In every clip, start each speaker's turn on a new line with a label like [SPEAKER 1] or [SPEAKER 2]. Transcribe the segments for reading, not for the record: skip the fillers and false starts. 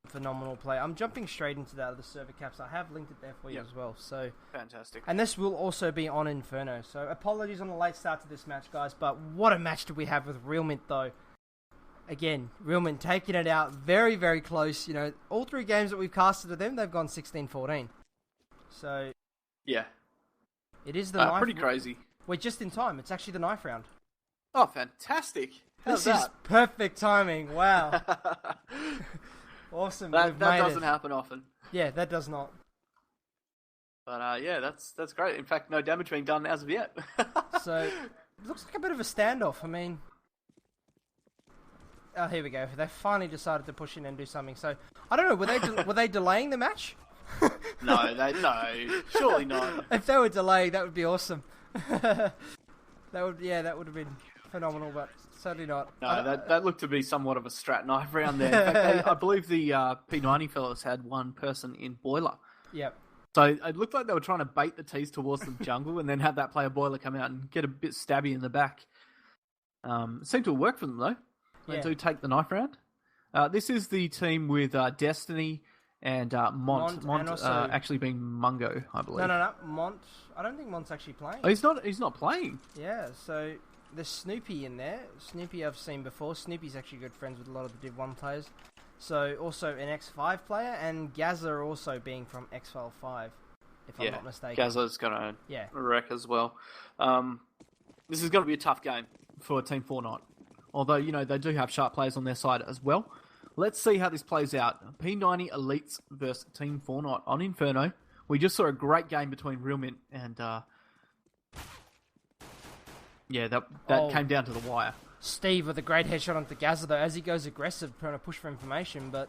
[SPEAKER 1] phenomenal play. I'm jumping straight into that other server caps. I have linked it there for you as well. So
[SPEAKER 2] fantastic.
[SPEAKER 1] And this will also be on Inferno. So apologies on the late start to this match, guys. But what a match did we have with Real Mint, though. Again, Real Mint taking it out very, very close. You know, all 3 games that we've casted to them, they've gone 16-14. So
[SPEAKER 2] yeah,
[SPEAKER 1] it is the knife.
[SPEAKER 2] Pretty crazy.
[SPEAKER 1] We're just in time. It's actually the knife round.
[SPEAKER 2] Oh, fantastic. How's
[SPEAKER 1] This is perfect timing. Wow. Awesome.
[SPEAKER 2] That doesn't happen often.
[SPEAKER 1] Yeah, that does not.
[SPEAKER 2] But yeah, that's great. In fact, no damage being done as of yet.
[SPEAKER 1] So, it looks like a bit of a standoff. I mean... Oh, here we go. They finally decided to push in and do something. So, I don't know. Were they delaying the match?
[SPEAKER 2] No, surely not.
[SPEAKER 1] If they were delaying, that would be awesome. that would have been phenomenal, but certainly not.
[SPEAKER 2] No, that looked to be somewhat of a strat knife round there. In fact, I believe the P90 fellas had one person in boiler.
[SPEAKER 1] Yep.
[SPEAKER 2] So it looked like they were trying to bait the tees towards the jungle and then have that player boiler come out and get a bit stabby in the back. Seemed to work for them, though. They do take the knife round. This is the team with Destiny and Mont
[SPEAKER 1] and also...
[SPEAKER 2] actually being Mungo, I believe.
[SPEAKER 1] No. Mont. I don't think Mont's actually playing.
[SPEAKER 2] Oh, he's not playing.
[SPEAKER 1] Yeah, so there's Snoopy in there. Snoopy I've seen before. Snoopy's actually good friends with a lot of the Div 1 players. So also an X5 player, and Gaza also being from X-File 5, if I'm not mistaken.
[SPEAKER 2] Gaza's going to wreck as well. This is going to be a tough game for Team Fortnite. Although, you know, they do have sharp players on their side as well. Let's see how this plays out. P90 Elites versus Team Fortnite on Inferno. We just saw a great game between Real Mint and... that came down to the wire.
[SPEAKER 1] Steve with a great headshot onto Gaza, though, as he goes aggressive, trying to push for information, but...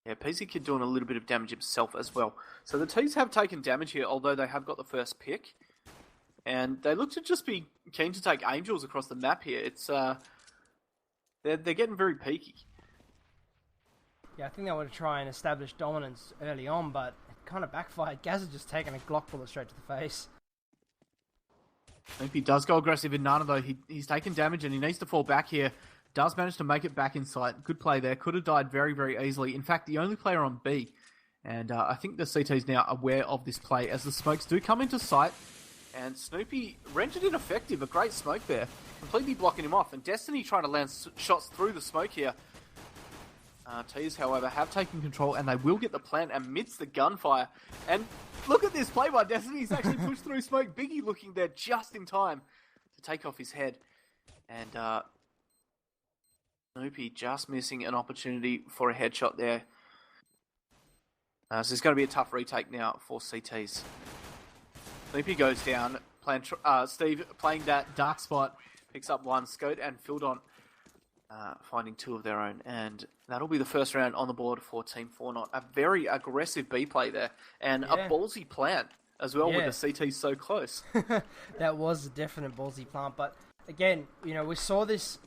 [SPEAKER 2] Yeah, PC Kid doing a little bit of damage himself as well. So the T's have taken damage here, although they have got the first pick. And they look to just be keen to take Angels across the map here. It's they're getting very peaky.
[SPEAKER 1] Yeah, I think they want to try and establish dominance early on, but it kind of backfired. Gaza just taking a Glock bullet straight to the face.
[SPEAKER 2] If he does go aggressive in Nana, though, he's taken damage and he needs to fall back here. Does manage to make it back in sight. Good play there. Could have died very, very easily. In fact, the only player on B. And I think the CT is now aware of this play as the smokes do come into sight. And Snoopy rendered ineffective. A great smoke there. Completely blocking him off. And Destiny trying to land shots through the smoke here. Tees, however, have taken control and they will get the plant amidst the gunfire. And look at this play by Destiny. He's actually pushed through smoke. Biggie looking there just in time to take off his head. And Snoopy just missing an opportunity for a headshot there. So it's going to be a tough retake now for CTs. Snoopy goes down. Steve playing that dark spot. Picks up one. Scout and Fildon finding 2 of their own. And that'll be the first round on the board for Team Fortnite. A very aggressive B play there. And a ballsy plant as well with the CT so close.
[SPEAKER 1] That was a definite ballsy plant. But again, you know, we saw this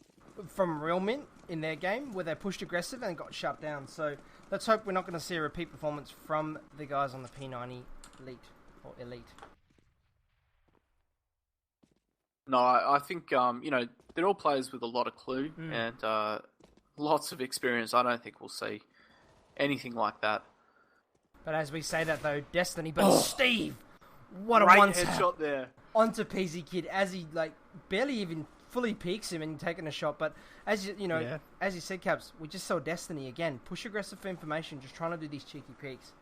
[SPEAKER 1] from Real Mint in their game where they pushed aggressive and got shut down. So let's hope we're not going to see a repeat performance from the guys on the P90 Elite or Elite.
[SPEAKER 2] No, I think, you know, they're all players with a lot of clue and lots of experience. I don't think we'll see anything like that.
[SPEAKER 1] But as we say that, though, Destiny, but Steve, what
[SPEAKER 2] great
[SPEAKER 1] a one
[SPEAKER 2] headshot there.
[SPEAKER 1] Onto PZ Kid as he, like, barely even fully peeks him and taking a shot. But as you know, as you said, Caps, we just saw Destiny again. Push aggressive for information, just trying to do these cheeky peeks.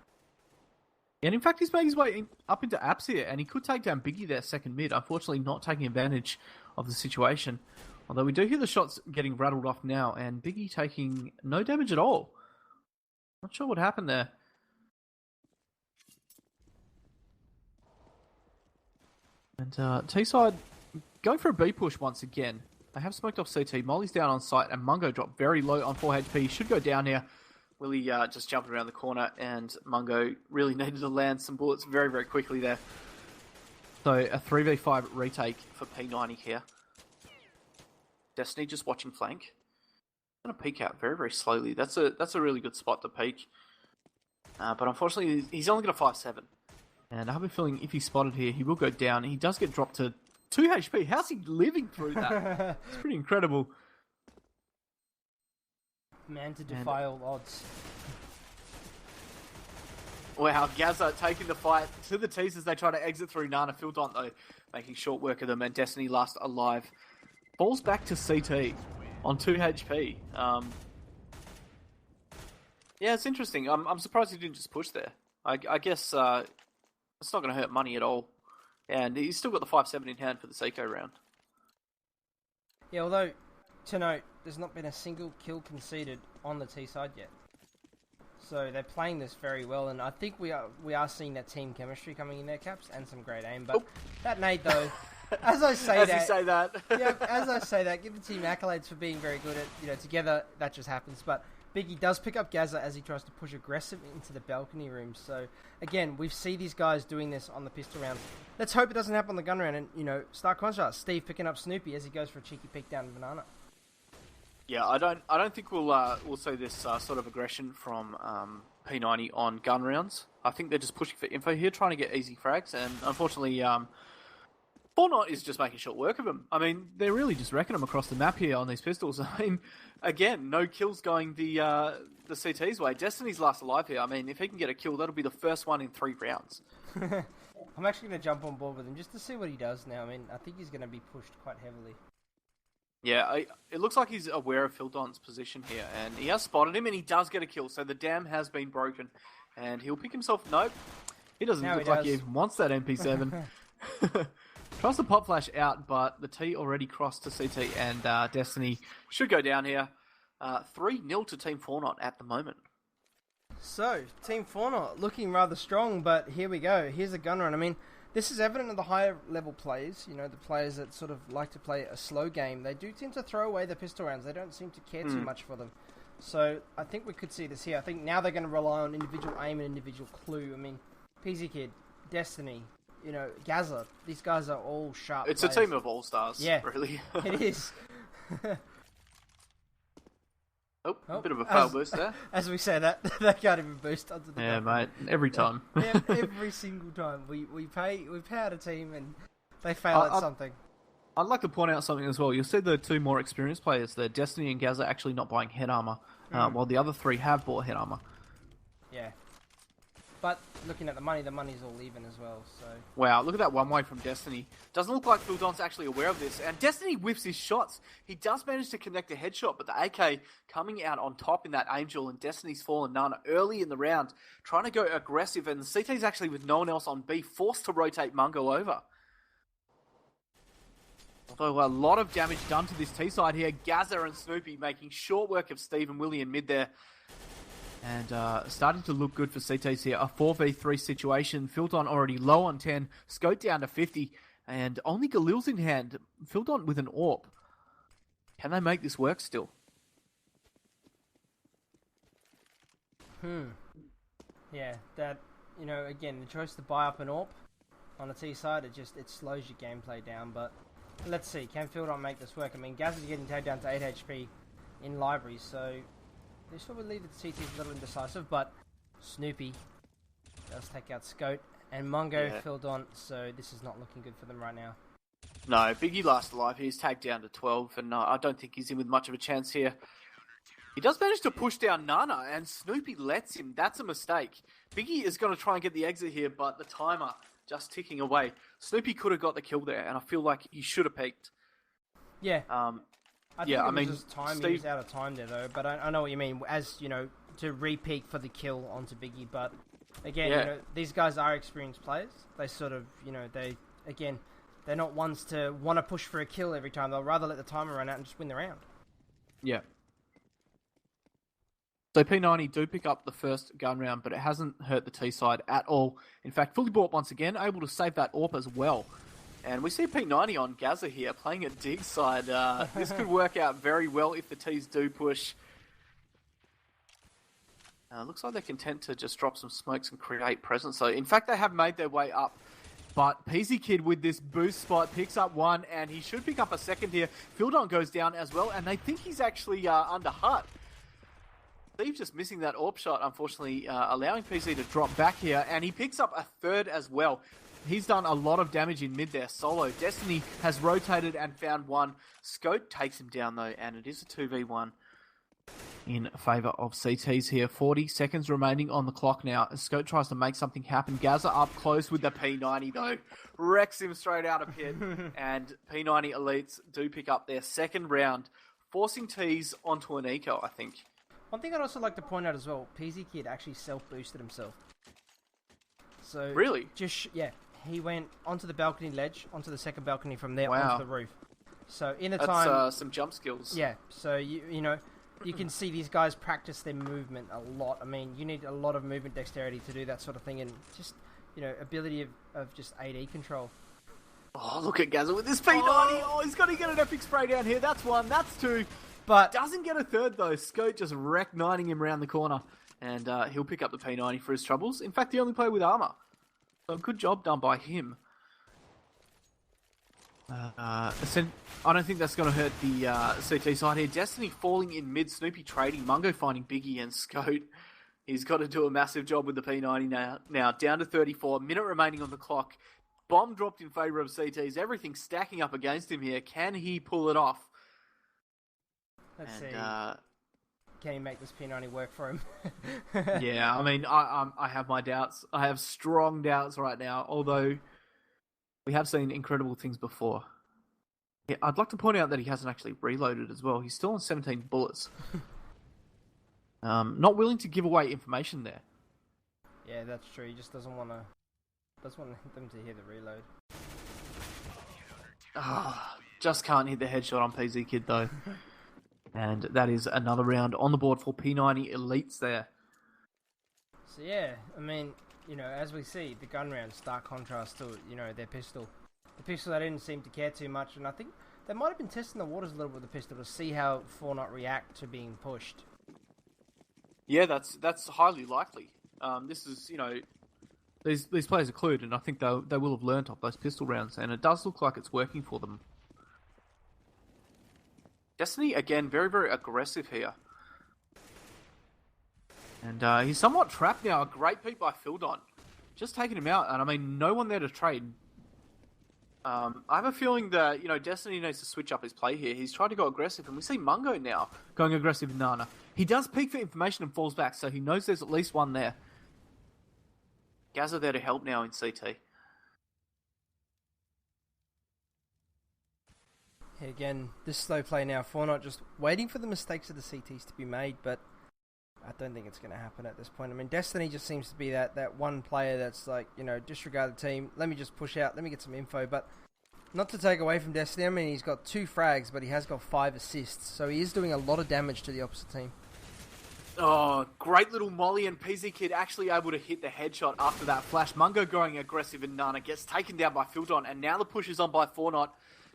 [SPEAKER 2] And in fact, he's made his way up into apps here, and he could take down Biggie there second mid. Unfortunately, not taking advantage of the situation. Although we do hear the shots getting rattled off now, and Biggie taking no damage at all. Not sure what happened there. And T-side going for a B push once again. They have smoked off CT. Molly's down on site, and Mungo dropped very low on 4 HP. He should go down here. Willie just jumped around the corner, and Mungo really needed to land some bullets very, very quickly there. So a 3v5 retake for P90 here. Destiny just watching flank. Going to peek out very, very slowly. That's a really good spot to peek. But unfortunately, he's only got a 5-7. And I have a feeling if he's spotted here, he will go down. He does get dropped to 2 HP. How's he living through that? It's pretty incredible.
[SPEAKER 1] Man to defy all odds.
[SPEAKER 2] Wow, Gaza taking the fight to the teeth as they try to exit through Nana. Phildont, though, making short work of them, and Destiny last alive. Falls back to CT on 2 HP. Yeah, it's interesting. I'm surprised he didn't just push there. I guess it's not going to hurt money at all. And he's still got the 5-7 in hand for the Seiko round.
[SPEAKER 1] Yeah, although, to note, there's not been a single kill conceded on the T side yet. So they're playing this very well, and I think we are seeing that team chemistry coming in their caps and some great aim. But that nade, though, as I say
[SPEAKER 2] as
[SPEAKER 1] that,
[SPEAKER 2] you say that,
[SPEAKER 1] yeah, as I say that, give the team accolades for being very good at together. That just happens. But Biggie does pick up Gaza as he tries to push aggressive into the balcony room. So again, we see these guys doing this on the pistol round. Let's hope it doesn't happen on the gun round. And stark contrast, Steve picking up Snoopy as he goes for a cheeky peek down Banana.
[SPEAKER 2] Yeah, I don't think we'll see this sort of aggression from P90 on gun rounds. I think they're just pushing for info here, trying to get easy frags, and unfortunately, Fortnite is just making short work of them. I mean, they're really just wrecking them across the map here on these pistols. I mean, again, no kills going the CT's way. Destiny's last alive here. I mean, if he can get a kill, that'll be the first one in 3 rounds.
[SPEAKER 1] I'm actually going to jump on board with him just to see what he does now. I mean, I think he's going to be pushed quite heavily.
[SPEAKER 2] Yeah, it looks like he's aware of Phildont's position here, and he has spotted him, and he does get a kill, so the dam has been broken, and he'll pick himself... Nope, he doesn't look like he even wants that MP7. Tries to pop flash out, but the T already crossed to CT, and Destiny should go down here. 3-0 to Team Fortnite at the moment.
[SPEAKER 1] So, Team Fortnite looking rather strong, but here we go. Here's a gun run. I mean, this is evident of the higher level players, the players that sort of like to play a slow game. They do tend to throw away the pistol rounds. They don't seem to care too much for them. So I think we could see this here. I think now they're going to rely on individual aim and individual clue. I mean, PZ Kid, Destiny, Gaza. These guys are all sharp
[SPEAKER 2] It's
[SPEAKER 1] players.
[SPEAKER 2] a team of all-stars,
[SPEAKER 1] yeah,
[SPEAKER 2] really.
[SPEAKER 1] It is.
[SPEAKER 2] A bit of a fail boost there.
[SPEAKER 1] As we say that, they can't even boost onto the
[SPEAKER 2] Yeah, mate, every time.
[SPEAKER 1] Yeah, every single time. We pay out a team and they fail at something.
[SPEAKER 2] I'd like to point out something as well. You'll see the 2 more experienced players there, Destiny and Gaza, actually not buying head armor, while the other 3 have bought head armor.
[SPEAKER 1] Yeah. But looking at the money's all even as well, so...
[SPEAKER 2] Wow, look at that one-way from Destiny. Doesn't look like Phildont's actually aware of this. And Destiny whips his shots. He does manage to connect a headshot, but the AK coming out on top in that Angel, and Destiny's fallen Nana early in the round, trying to go aggressive, and CT's actually with no one else on B, forced to rotate Mungo over. Although a lot of damage done to this T side here, Gaza and Snoopy making short work of Steve and Willie in mid there. And starting to look good for CTs here. A 4v3 situation. Phildont already low on 10. Scope down to 50. And only Galil's in hand. Phildont with an AWP. Can they make this work still?
[SPEAKER 1] Yeah, that, again, the choice to buy up an AWP on the T side, it slows your gameplay down. But let's see, can Phildont make this work? I mean, Gaz is getting tagged down to 8 HP in libraries, so... This will leave the CT a little indecisive, but Snoopy does take out Scout and Mungo Phildont, so this is not looking good for them right now.
[SPEAKER 2] No, Biggie last alive. He's tagged down to 12, and I don't think he's in with much of a chance here. He does manage to push down Nana, and Snoopy lets him. That's a mistake. Biggie is going to try and get the exit here, but the timer just ticking away. Snoopy could have got the kill there, and I feel like he should have peeked.
[SPEAKER 1] Yeah. I think it was just time.
[SPEAKER 2] Steve...
[SPEAKER 1] He was out of time there, though. But I know what you mean. As, to re-peek for the kill onto Biggie. But, again, these guys are experienced players. They sort of, they're not ones to want to push for a kill every time. They'll rather let the timer run out and just win the round.
[SPEAKER 2] Yeah. So P90 do pick up the first gun round, but it hasn't hurt the T side at all. In fact, fully bought once again, able to save that AWP as well. And we see P90 on Gaza here, playing a dig side. This could work out very well if the Ts do push. Looks like they're content to just drop some smokes and create presence. So, in fact, they have made their way up. But PZ Kid with this boost spot picks up one, and he should pick up a second here. Phildont goes down as well, and they think he's actually under hut. Steve just missing that AWP shot, unfortunately, allowing PC to drop back here, and he picks up a third as well. He's done a lot of damage in mid there, solo. Destiny has rotated and found one. Scope takes him down, though, and it is a 2v1. in favour of CTs here. 40 seconds remaining on the clock now as Scout tries to make something happen. Gaza up close with the P90 though. Wrecks him straight out of pit. And P90 Elites do pick up their second round, forcing Tees onto an eco, I think.
[SPEAKER 1] One thing I'd also like to point out as well, PZ Kid actually self-boosted himself. So
[SPEAKER 2] Really?
[SPEAKER 1] He went onto the balcony ledge, onto the second balcony from there,
[SPEAKER 2] Wow.
[SPEAKER 1] onto the roof. So in the
[SPEAKER 2] That's
[SPEAKER 1] time...
[SPEAKER 2] some jump skills.
[SPEAKER 1] Yeah, so you know, you can see these guys practice their movement a lot. I mean, you need a lot of movement dexterity to do that sort of thing, and just, you know, ability of just AD control.
[SPEAKER 2] Oh, look at Gaza with this P90. Oh, he's got to get an epic spray down here. That's one, that's two.
[SPEAKER 1] But
[SPEAKER 2] doesn't get a third, though. Scout just wreck 90 him around the corner, and he'll pick up the P90 for his troubles. In fact, he only played with armor. So good job done by him. I don't think that's going to hurt the CT side here. Destiny falling in mid, Snoopy trading, Mungo finding Biggie, and Scout. He's got to do a massive job with the P90 now. Down to 34, minute remaining on the clock. Bomb dropped in favour of CTs. Everything stacking up against him here. Can he pull it off?
[SPEAKER 1] Let's see. Can he make this P90 work for him?
[SPEAKER 2] Yeah, I mean, I have my doubts. I have strong doubts right now, although we have seen incredible things before. Yeah, I'd like to point out that he hasn't actually reloaded as well. He's still on 17 bullets. Not willing to give away information there.
[SPEAKER 1] Yeah, that's true. He just doesn't want them to hear the reload.
[SPEAKER 2] Just can't hit the headshot on PZ Kid though. And that is another round on the board for P90 Elites there.
[SPEAKER 1] So yeah, I mean, you know, as we see, the gun round, stark contrast to, you know, their pistol. The pistol, they didn't seem to care too much, and I think they might have been testing the waters a little bit with the pistol to see how Fortnite react to being pushed.
[SPEAKER 2] Yeah, that's highly likely. This is, you know, these players are clued, and I think they will have learnt off those pistol rounds, and it does look like it's working for them. Destiny, again, very, very aggressive here. And he's somewhat trapped now. A great peek by Phildon. Just taking him out, and I mean, no one there to trade. I have a feeling that, you know, Destiny needs to switch up his play here. He's tried to go aggressive, and we see Mungo now going aggressive in Nana. He does peek for information and falls back, so he knows there's at least one there. Gaza there to help now in CT.
[SPEAKER 1] Again, this slow play now, Fortnite just waiting for the mistakes of the CTs to be made, but I don't think it's going to happen at this point. I mean, Destiny just seems to be that one player that's like, you know, disregard the team, let me just push out, let me get some info, but not to take away from Destiny. I mean, he's got 2 frags, but he has got 5 assists, so he is doing a lot of damage to the opposite team.
[SPEAKER 2] Oh, great little molly, and PZ Kid actually able to hit the headshot after that flash. Mungo going aggressive in Nana, gets taken down by Phildon, and now the push is on by Fortnite,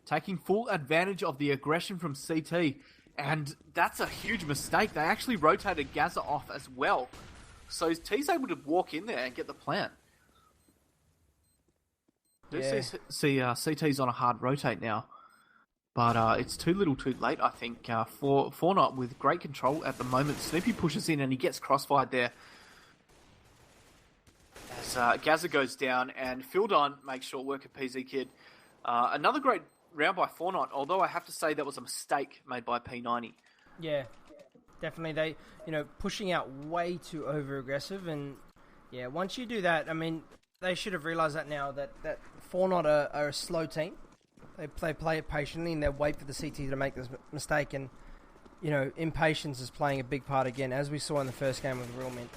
[SPEAKER 2] taking full advantage of the aggression from CT. And that's a huge mistake. They actually rotated Gaza off as well. So T's able to walk in there and get the plant.
[SPEAKER 1] Yeah.
[SPEAKER 2] See CT's on a hard rotate now. But it's too little too late, I think, for Fortnite with great control at the moment. Snoopy pushes in and he gets crossfired there. As Gaza goes down and Phildon makes short work of PZ Kid. Another great round by Fortnite, although I have to say that was a mistake made by P90.
[SPEAKER 1] Yeah, definitely. They, you know, pushing out way too over-aggressive, and yeah, once you do that, I mean, they should have realised that now, that Fortnite are a slow team. They play it patiently, and they wait for the CT to make this mistake, and, you know, impatience is playing a big part again, as we saw in the first game with Real Mint.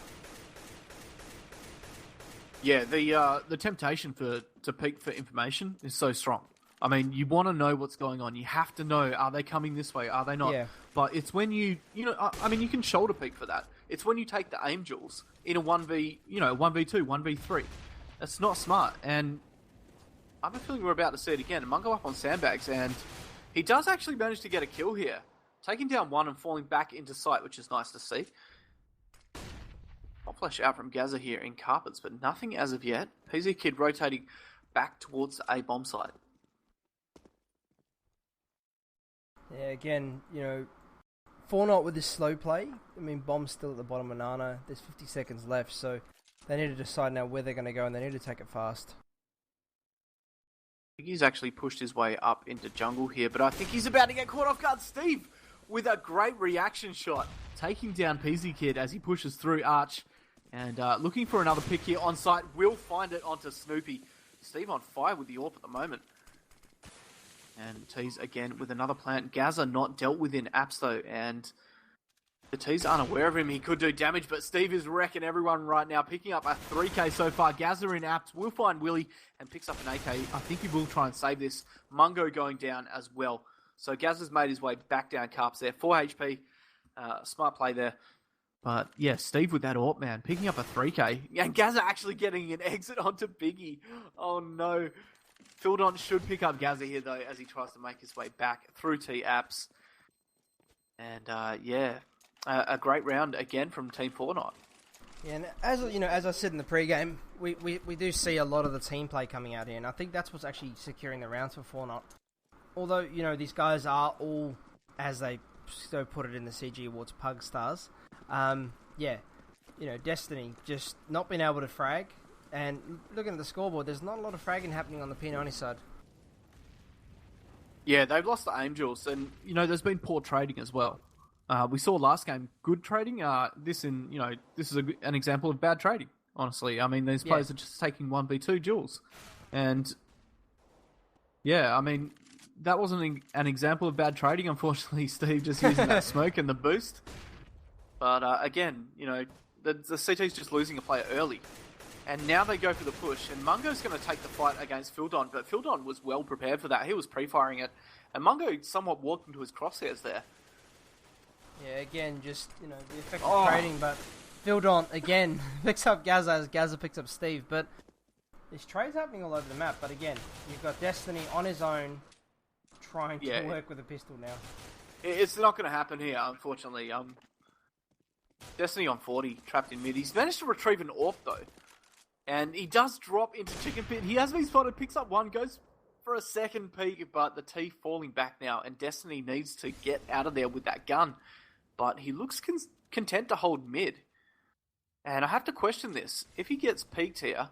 [SPEAKER 2] Yeah, the temptation to peek for information is so strong. I mean, you want to know what's going on. You have to know, are they coming this way? Are they not?
[SPEAKER 1] Yeah.
[SPEAKER 2] But it's when you know, I mean, you can shoulder peek for that. It's when you take the aim duels in a 1v, you know, 1v2, 1v3. That's not smart. And I have a feeling we're about to see it again. Mungo up on sandbags, and he does actually manage to get a kill here. Taking down one and falling back into sight, which is nice to see. I'll flash out from Gaza here in carpets, but nothing as of yet. PZ Kid rotating back towards the A bomb site.
[SPEAKER 1] Yeah, again, you know, Fortnite with this slow play, I mean, Bomb's still at the bottom of Nana. There's 50 seconds left, so they need to decide now where they're going to go, and they need to take it fast.
[SPEAKER 2] I think he's actually pushed his way up into jungle here, but I think he's about to get caught off guard. Steve with a great reaction shot, taking down PZ Kid as he pushes through Arch. And looking for another pick here on site, will find it onto Snoopy. Steve on fire with the AWP at the moment. And Tease again with another plant. Gaza not dealt with in apps though, and the Tease aren't aware of him. He could do damage, but Steve is wrecking everyone right now, picking up a 3k so far. Gaza in apps will find Willie and picks up an AK. I think he will try and save this. Mungo going down as well. So Gaza's made his way back down Carps there. 4 HP. Smart play there. But yeah, Steve with that AWP, man, picking up a 3k. And Gaza actually getting an exit onto Biggie. Oh no. Phildon should pick up Gaza here though, as he tries to make his way back through T-Apps. And a great round again from Team Fortnite.
[SPEAKER 1] Yeah, and as I said in the pre-game, we do see a lot of the team play coming out here, and I think that's what's actually securing the rounds for Fortnite. Although, these guys are all, as they so put it in the CG Awards, pug stars. Destiny just not being able to frag, and looking at the scoreboard, there's not a lot of fragging happening on the P90 side.
[SPEAKER 2] Yeah, they've lost the aim jewels, and there's been poor trading as well. We saw last game good trading. This is an example of bad trading. Honestly, I mean these players are just taking 1v2 jewels, and that wasn't an example of bad trading. Unfortunately, Steve just using that smoke and the boost. But again, the CT's just losing a player early. And now they go for the push. And Mungo's going to take the fight against Phildon. But Phildon was well prepared for that. He was pre-firing it. And Mungo somewhat walked into his crosshairs there.
[SPEAKER 1] Yeah, again, just, the effect of trading. But Phildon, again, picks up Gaza as Gaza picks up Steve. But there's trades happening all over the map. But again, you've got Destiny on his own trying to work with a pistol now.
[SPEAKER 2] It's not going to happen here, unfortunately. Destiny on 40, trapped in mid. He's managed to retrieve an AWP, though. And he does drop into Chicken Pit. He has been spotted, picks up one, goes for a second peek, but the T falling back now. And Destiny needs to get out of there with that gun. But he looks content to hold mid. And I have to question this. If he gets peeked here,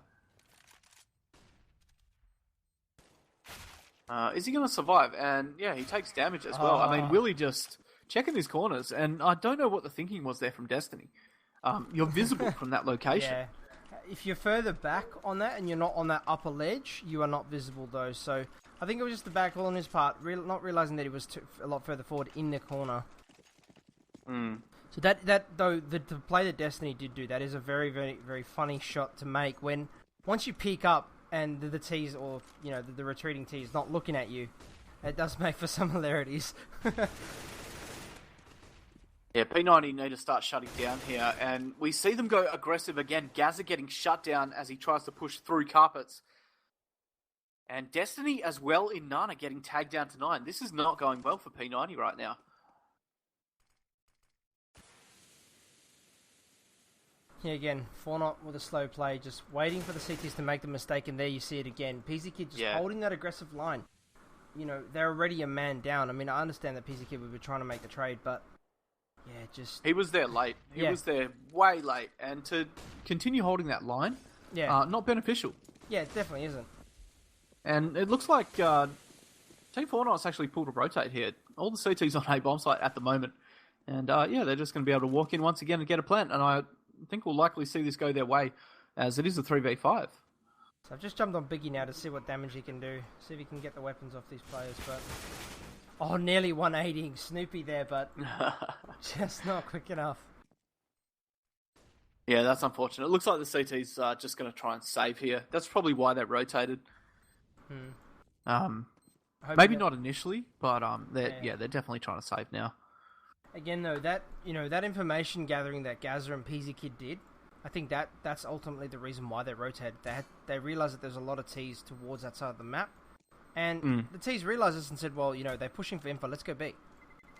[SPEAKER 2] is he going to survive? And yeah, he takes damage as well. I mean, Willie just checking his corners, and I don't know what the thinking was there from Destiny. You're visible from that location.
[SPEAKER 1] Yeah. If you're further back on that and you're not on that upper ledge, you are not visible though. So I think it was just the back wall on his part, not realizing that he was a lot further forward in the corner. So that though, the play that Destiny did do, that is a very, very, very funny shot to make when once you peek up and the T's or the retreating T is not looking at you. It does make for some hilarities.
[SPEAKER 2] Yeah, P90 need to start shutting down here, and we see them go aggressive again. Gaza getting shut down as he tries to push through carpets. And Destiny as well in Nana getting tagged down to 9. This is not going well for P90 right now.
[SPEAKER 1] Yeah, again, Fortnite with a slow play, just waiting for the CTs to make the mistake, and there you see it again. PZ Kid just holding that aggressive line. They're already a man down. I mean, I understand that PZ Kid would be trying to make the trade, but he was there late. He was there way late, and to continue holding that line, not beneficial. Yeah, it definitely isn't.
[SPEAKER 2] And it looks like Team Fortnite's actually pulled a rotate here. All the CT's on A bomb site at the moment, and they're just going to be able to walk in once again and get a plant. And I think we'll likely see this go their way, as it is a 3v5. So
[SPEAKER 1] I've just jumped on Biggie now to see what damage he can do, see if he can get the weapons off these players, but. Oh, nearly 180ing Snoopy there, but just not quick enough.
[SPEAKER 2] Yeah, that's unfortunate. It looks like the CT's just going to try and save here. That's probably why they rotated. Maybe not initially, but they're definitely trying to save now.
[SPEAKER 1] Again, though, that information gathering that Gaza and PZ Kid did, I think that's ultimately the reason why they rotated. They realized that there's a lot of T's towards that side of the map. And the T's realised this and said, well, they're pushing for info, let's go B.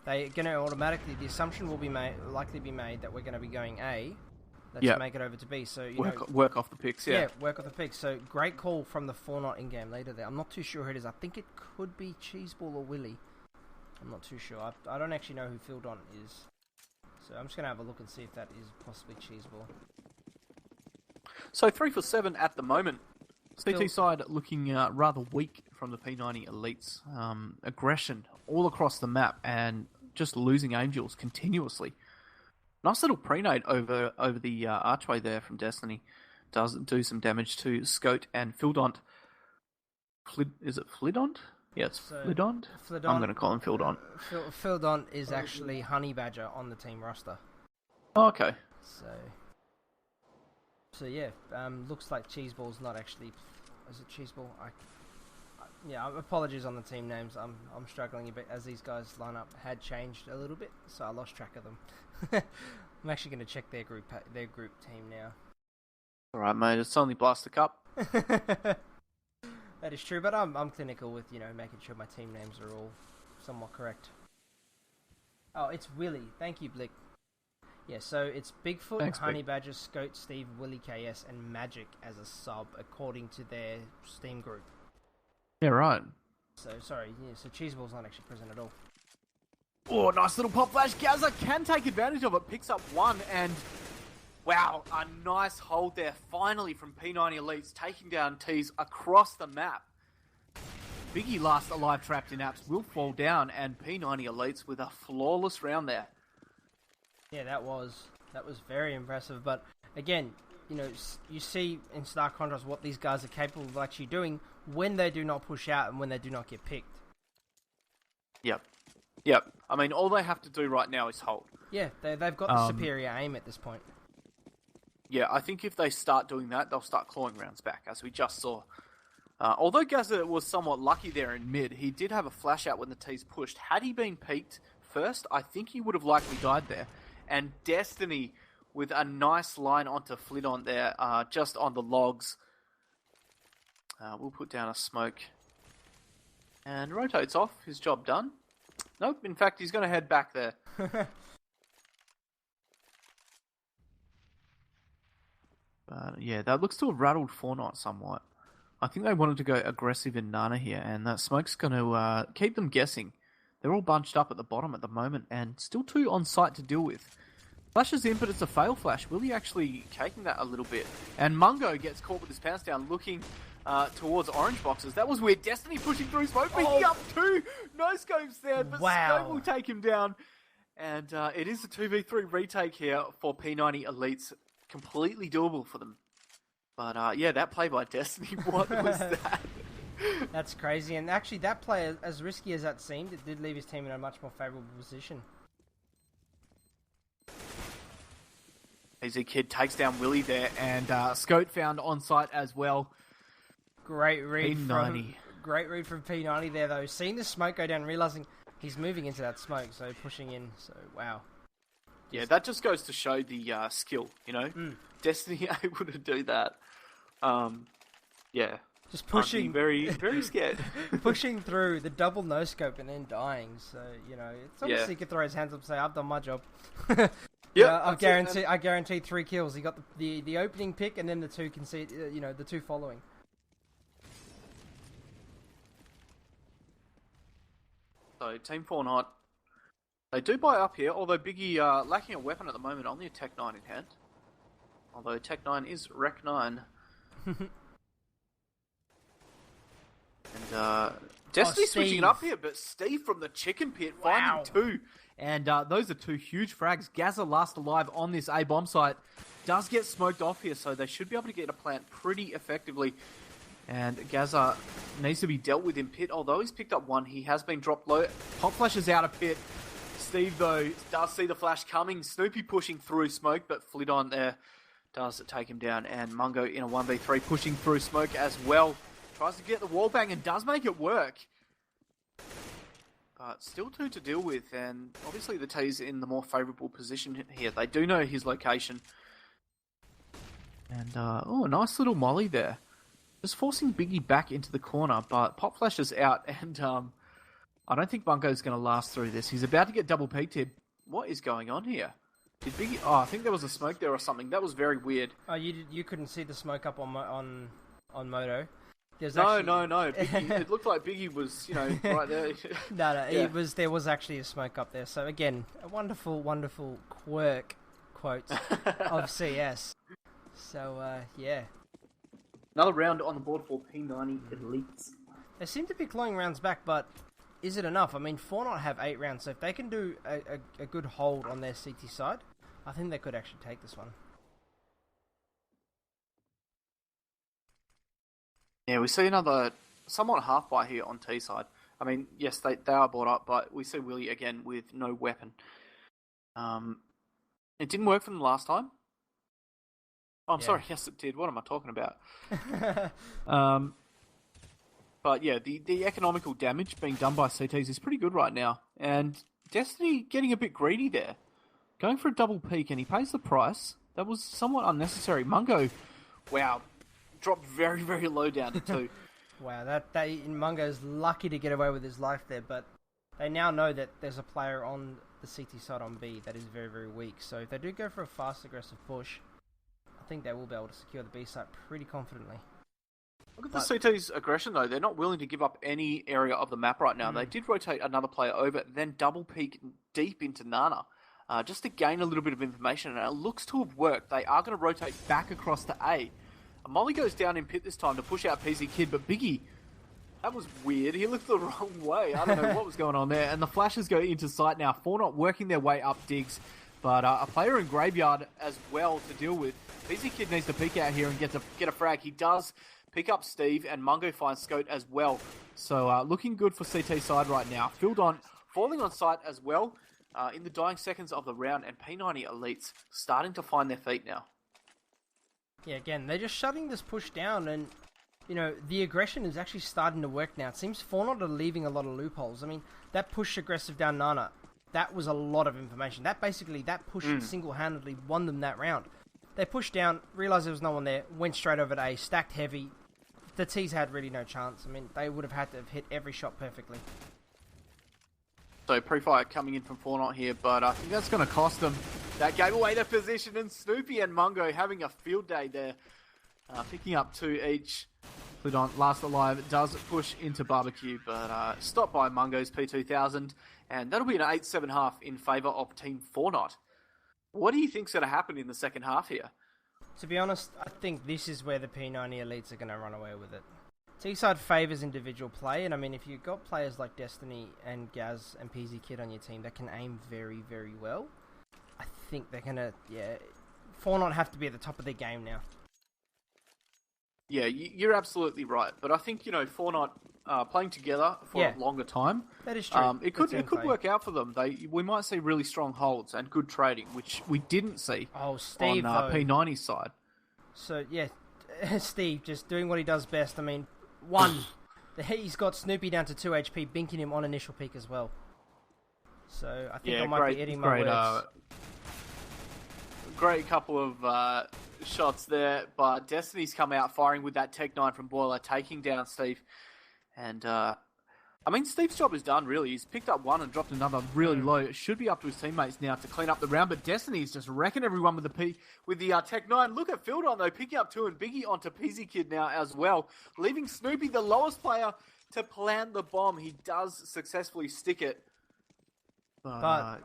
[SPEAKER 1] They're going to automatically, the assumption will be likely be made that we're going to be going A. Let's make it over to B. So
[SPEAKER 2] work off the picks,
[SPEAKER 1] Yeah, work off the picks. So great call from the Fortnite in-game leader there. I'm not too sure who it is. I think it could be Cheeseball or Willie. I'm not too sure. I don't actually know who Phildon is. So I'm just going to have a look and see if that is possibly Cheeseball.
[SPEAKER 2] So 3 for 7 at the moment. CT side looking rather weak from the P90 Elites. Aggression all across the map, and just losing Angels continuously. Nice little pre-nade over the archway there from Destiny. Does do some damage to Scout and Fildont. Is it Flidont? Yeah, it's Flidont. I'm going to call him Fildont.
[SPEAKER 1] Fildont is actually Honey Badger on the team roster.
[SPEAKER 2] Oh, okay.
[SPEAKER 1] So yeah, looks like Cheeseball's not actually. Is it Cheeseball? Yeah, apologies on the team names. I'm struggling a bit as these guys' lineup had changed a little bit, so I lost track of them. I'm actually going to check their group team now.
[SPEAKER 2] All right, mate. It's only Blaster Cup.
[SPEAKER 1] That is true, but I'm clinical with making sure my team names are all somewhat correct. Oh, it's Willie. Thank you, Blick. Yeah, so it's Bigfoot,
[SPEAKER 2] Thanks,
[SPEAKER 1] Honey Badger, Scout, Steve, Willie KS, and Magic as a sub according to their Steam group.
[SPEAKER 2] Yeah, right.
[SPEAKER 1] So so Cheeseball's not actually present at all.
[SPEAKER 2] Oh, nice little pop flash. Gaza can take advantage of it. Picks up one, and wow, a nice hold there. Finally from P90Elites, taking down Tees across the map. Biggie last alive trapped in apps will fall down, and P90Elites with a flawless round there.
[SPEAKER 1] Yeah, that was very impressive. But again, you see in stark contrast what these guys are capable of actually doing when they do not push out and when they do not get picked.
[SPEAKER 2] Yep. I mean, all they have to do right now is hold.
[SPEAKER 1] Yeah, they've got the superior aim at this point.
[SPEAKER 2] Yeah, I think if they start doing that, they'll start clawing rounds back, as we just saw. Although Gaza was somewhat lucky there in mid, he did have a flash out when the T's pushed. Had he been peaked first, I think he would have likely died there. And Destiny with a nice line onto Flidont there, just on the logs. We'll put down a smoke. And rotates off. His job done. Nope, in fact, he's going to head back there. But yeah, that looks to have rattled Fortnite somewhat. I think they wanted to go aggressive in Nana here, and that smoke's going to keep them guessing. They're all bunched up at the bottom at the moment, and still two on site to deal with. Flashes in, but it's a fail flash. Willie actually caking that a little bit. And Mungo gets caught with his pants down, looking towards orange boxes. That was weird. Destiny pushing through smoke, picking up two. No scopes there, but Scope will take him down. And it is a 2v3 retake here for P90Elites. Completely doable for them. But yeah, that play by Destiny, what was that?
[SPEAKER 1] That's crazy. And actually, that play, as risky as that seemed, it did leave his team in a much more favourable position.
[SPEAKER 2] Easy Kid takes down Willie there, and Scout found on site as well.
[SPEAKER 1] Great read
[SPEAKER 2] P90.
[SPEAKER 1] Great read from P90 there, though. Seeing the smoke go down, realising he's moving into that smoke, so pushing in. So, wow.
[SPEAKER 2] Yeah, that just goes to show the skill, Destiny able to do that. Yeah.
[SPEAKER 1] Just pushing.
[SPEAKER 2] Very, very scared.
[SPEAKER 1] Pushing through the double no-scope and then dying. So, it's obviously he could throw his hands up and say, I've done my job. Yeah, I guarantee 3 kills. He got the opening pick and then the two the two following.
[SPEAKER 2] So Team Fortnite, they do buy up here. Although Biggie lacking a weapon at the moment, only a Tech 9 in hand. Although Tech 9 is Rec 9. And Destiny switching it up here, but Steve from the chicken pit finding two. And those are two huge frags. Gaza last alive on this A-bomb site. Does get smoked off here, so they should be able to get a plant pretty effectively. And Gaza needs to be dealt with in pit. Although he's picked up one, he has been dropped low. Pop flash is out of pit. Steve, though, does see the flash coming. Snoopy pushing through smoke, but Flidon there does take him down. And Mungo in a 1v3 pushing through smoke as well. Tries to get the wall bang and does make it work. But still two to deal with, and obviously the T's in the more favourable position here. They do know his location. And, a nice little molly there. Just forcing Biggie back into the corner, but Pop Flash is out, and I don't think Bunko's going to last through this. He's about to get double peaked here. What is going on here? Did Biggie... Oh, I think there was a smoke there or something. That was very weird.
[SPEAKER 1] Oh, you couldn't see the smoke up on Moto?
[SPEAKER 2] No. Biggie, it looked like Biggie was, right there.
[SPEAKER 1] No. Yeah. There was actually a smoke up there. So again, a wonderful, wonderful quote of CS. So yeah.
[SPEAKER 2] Another round on the board for P90Elites.
[SPEAKER 1] They seem to be clawing rounds back, but is it enough? I mean, 4-0 have 8 rounds, so if they can do a good hold on their CT side, I think they could actually take this one.
[SPEAKER 2] Yeah, we see another somewhat half buy here on T side. I mean, yes, they are bought up, but we see Willie again with no weapon. It didn't work for them last time. Oh, I'm sorry. Yes, it did. What am I talking about? But yeah, the economical damage being done by CTs is pretty good right now. And Destiny getting a bit greedy there. Going for a double peak, and he pays the price. That was somewhat unnecessary. Mungo, wow, dropped very, very low down to 2.
[SPEAKER 1] Wow, Mungo's lucky to get away with his life there, but they now know that there's a player on the CT side on B that is very, very weak. So if they do go for a fast, aggressive push, I think they will be able to secure the B side pretty confidently.
[SPEAKER 2] Look at the CT's aggression, though. They're not willing to give up any area of the map right now. They did rotate another player over, then double peek deep into Nana, just to gain a little bit of information, and it looks to have worked. They are going to rotate back across to A. Molly goes down in pit this time to push out PZ Kid, but Biggie, that was weird. He looked the wrong way. I don't know what was going on there. And the flashes go into sight now. 4-0 working their way up digs, but a player in Graveyard as well to deal with. PZ Kid needs to peek out here and get a frag. He does pick up Steve, and Mungo finds Scout as well. So looking good for CT side right now. Fildon falling on site as well in the dying seconds of the round, and P90 Elites starting to find their feet now.
[SPEAKER 1] Yeah, again, they're just shutting this push down, and the aggression is actually starting to work now. It seems 4-0 are leaving a lot of loopholes. I mean, that push aggressive down Nana, that was a lot of information. That push single-handedly won them that round. They pushed down, realised there was no one there, went straight over to A, stacked heavy. The T's had really no chance. I mean, they would have had to have hit every shot perfectly.
[SPEAKER 2] So pre-fire coming in from 4-0 here, but I think that's going to cost them. That gave away their position, and Snoopy and Mungo having a field day there. Picking up 2 each. Fludon, last alive, does push into Barbecue, but stopped by Mungo's P2000, and that'll be an 8-7 half in favour of Team 4-0. What do you think's going to happen in the second half here?
[SPEAKER 1] To be honest, I think this is where the P90 Elites are going to run away with it. T-side favours individual play, and I mean, if you've got players like Destiny and Gaz and PZ Kid on your team that can aim very, very well, I think they're going to, 4-0 have to be at the top of their game now.
[SPEAKER 2] Yeah, you're absolutely right. But I think, 4-0 playing together for a longer time.
[SPEAKER 1] That is true.
[SPEAKER 2] It could work out for them. We might see really strong holds and good trading, which we didn't see
[SPEAKER 1] Steve,
[SPEAKER 2] on P90's side.
[SPEAKER 1] So, yeah, Steve just doing what he does best. I mean, he's got Snoopy down to 2 HP, binking him on initial peak as well. So, I think I might be eating my words.
[SPEAKER 2] Great couple of shots there, but Destiny's come out firing with that Tech 9 from Boiler, taking down Steve. And, Steve's job is done, really. He's picked up one and dropped another really low. It should be up to his teammates now to clean up the round, but Destiny's just wrecking everyone with the Tech 9. Look at Fildon, though, picking up 2, and Biggie onto PZ Kid now as well, leaving Snoopy, the lowest player, to plant the bomb. He does successfully stick it. But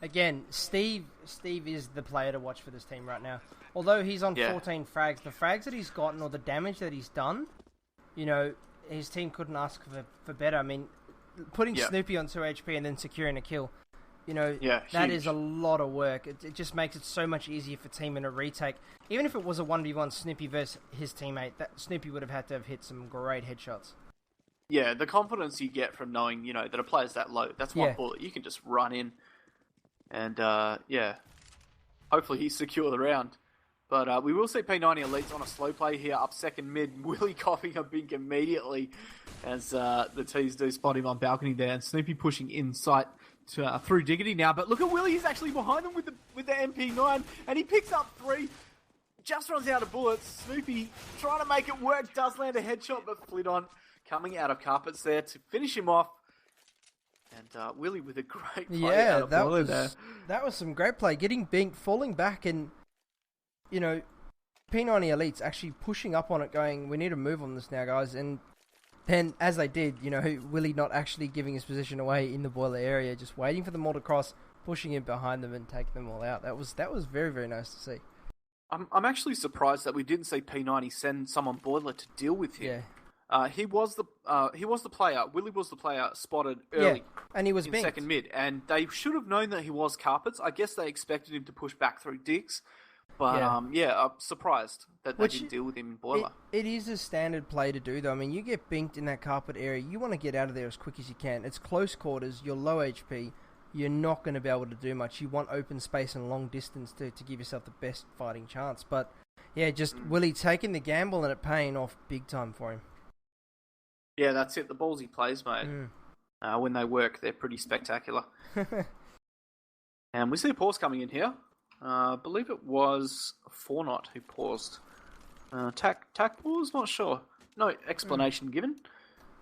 [SPEAKER 1] Again, Steve is the player to watch for this team right now. Although he's on 14 frags, the frags that he's gotten or the damage that he's done, his team couldn't ask for better. I mean, putting Snoopy on 2 HP and then securing a kill, that is a lot of work. It just makes it so much easier for team in a retake. Even if it was a 1v1 Snoopy versus his teammate, that Snoopy would have had to have hit some great headshots.
[SPEAKER 2] Yeah, the confidence you get from knowing, that a player's that low, that's one bullet. You can just run in. And, hopefully he's secure the round. But we will see P90 Elites on a slow play here, up second mid. Willie coughing a bink immediately as the T's do spot him on balcony there. And Snoopy pushing in sight through Diggity now. But look at Willie, he's actually behind him with the MP9. And he picks up 3, just runs out of bullets. Snoopy trying to make it work, does land a headshot, but Flidon coming out of carpets there to finish him off. And Willie with a great play.
[SPEAKER 1] Yeah, that was some great play. Getting binked, falling back, and P90 Elites actually pushing up on it, going, "We need to move on this now, guys." And then, as they did, Willie not actually giving his position away in the boiler area, just waiting for them all to cross, pushing in behind them, and taking them all out. That was very, very nice to see.
[SPEAKER 2] I'm actually surprised that we didn't see P90 send someone boiler to deal with him. He was the player. Willie was the player spotted early.
[SPEAKER 1] Yeah, and he was
[SPEAKER 2] in
[SPEAKER 1] binked.
[SPEAKER 2] second mid, and they should have known that he was carpets. I guess they expected him to push back through dicks, but I'm surprised that they didn't deal with him in boiler.
[SPEAKER 1] It is a standard play to do, though. I mean, you get binked in that carpet area, you want to get out of there as quick as you can. It's close quarters, you're low HP, you're not going to be able to do much. You want open space and long distance to give yourself the best fighting chance. But yeah, just Willie taking the gamble and it paying off big time for him.
[SPEAKER 2] Yeah, that's it. The balls he plays, mate. When they work, they're pretty spectacular. And we see a pause coming in here. I believe it was Fornot who paused. Tack pause? Not sure. No explanation given.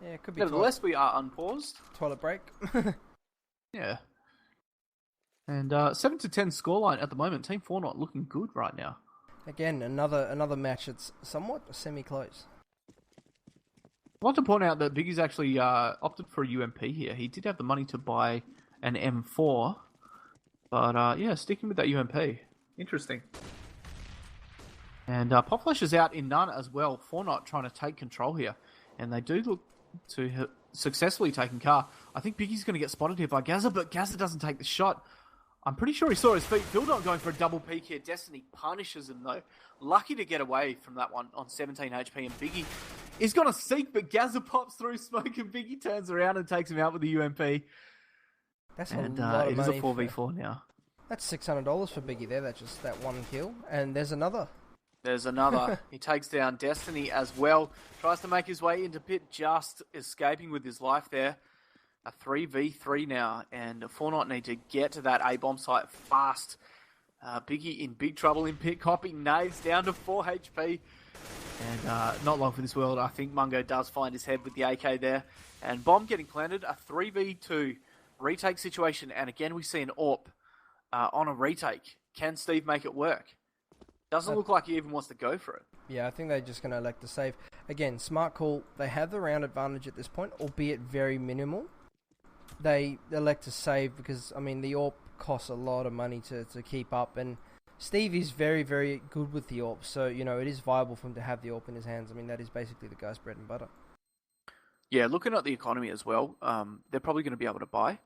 [SPEAKER 1] Yeah, it could be.
[SPEAKER 2] Nevertheless, we are unpaused.
[SPEAKER 1] Toilet break.
[SPEAKER 2] Yeah. And 7-10 scoreline at the moment. Team Fornot looking good right now.
[SPEAKER 1] Again, another match that's somewhat semi-close.
[SPEAKER 2] I'd like to point out that Biggie's actually opted for a UMP here. He did have the money to buy an M4, but sticking with that UMP. Interesting. And Popflash is out in none as well. Fornot trying to take control here, and they do look to have successfully taken car. I think Biggie's going to get spotted here by Gazza, but Gazza doesn't take the shot. I'm pretty sure he saw his feet. Phildon going for a double peek here. Destiny punishes him, though. Lucky to get away from that one on 17 HP. And Biggie is going to seek, but Gazza pops through smoke, and Biggie turns around and takes him out with the UMP.
[SPEAKER 1] That's a lot of money.
[SPEAKER 2] It is a 4v4 now.
[SPEAKER 1] That's $600 for Biggie there. That's just that one kill. And there's another.
[SPEAKER 2] He takes down Destiny as well. Tries to make his way into pit, just escaping with his life there. A 3v3 now, and Fortnite need to get to that A-bomb site fast. Biggie in big trouble in pit, copying nades down to 4 HP. And not long for this world. I think Mungo does find his head with the AK there. And bomb getting planted, a 3v2 retake situation. And again, we see an AWP on a retake. Can Steve make it work? Doesn't look like he even wants to go for it.
[SPEAKER 1] Yeah, I think they're just going to elect to save. Again, smart call. They have the round advantage at this point, albeit very minimal. They elect to save because, I mean, the AWP costs a lot of money to keep up, and Steve is very, very good with the AWP, so, you know, it is viable for him to have the AWP in his hands. I mean, that is basically the guy's bread and butter.
[SPEAKER 2] Yeah, looking at the economy as well, they're probably going to be able to buy.